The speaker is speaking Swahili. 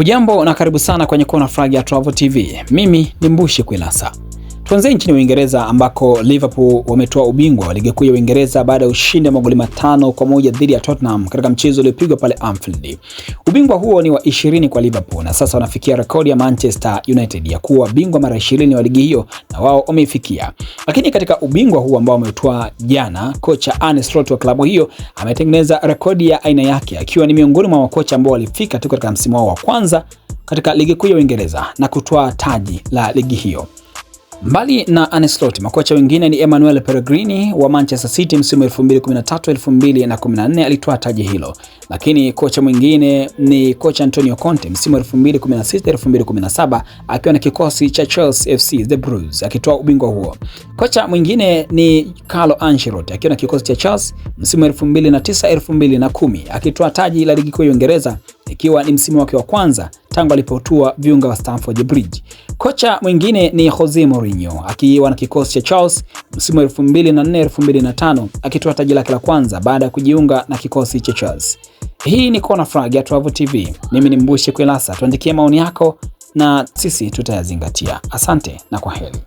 Hujambo na karibu sana kwenye Corner Flag ya Travel TV. Mimi ni Mbushi Kwilasa. Tuanze nchini Uingereza ambako Liverpool wametoa ubingwa wa ligi kuu ya Uingereza baada ya ushindi wa magoli 5-1 dhidi ya Tottenham katika mchezo uliopigwa pale Anfield. Ubingwa huo ni wa 20 kwa Liverpool na sasa wanafikia rekodi ya Manchester United ya kuwa bingwa mara 20 wa ligi hiyo na wao wameifikia. Lakini katika ubingwa huu ambao wametoa jana, kocha Arne Slot wa klabu hiyo ametengeneza rekodi ya aina yake akiwa ni miongoni mwa makocha ambao walifika tu katika msimu wao wa kwanza katika ligi kuu ya Uingereza na kutoa taji la ligi hiyo. Mbali na Arne Slot, makocha wengine ni Emmanuel Pellegrini wa Manchester City msimu 2013-2014 alitoa taji hilo. Lakini kocha mwingine ni kocha Antonio Conte msimu 2016-2017 akiwa na kikosi cha Chelsea FC The Blues akitoa ubingwa huo. Kocha mwingine ni Carlo Ancelotti akiwa na kikosi cha Chelsea msimu 2009-2010 akitoa taji la ligi kuu ya Uingereza ikiwa ni msimu wake wa kwanza tangu alipotua viunga wa Stamford Bridge. Kocha mwingine ni Jose Mourinho akiwa na kikosi cha Chelsea msimu 2004-2005 akitoa taji lake la kwanza baada ya kujiunga na kikosi cha Chelsea. Hii ni Corner Flag ya Travel TV. Mimi ni Mbushi Kwilasa. Tuandikie maoni yako na sisi tutayazingatia. Asante na kwaheri.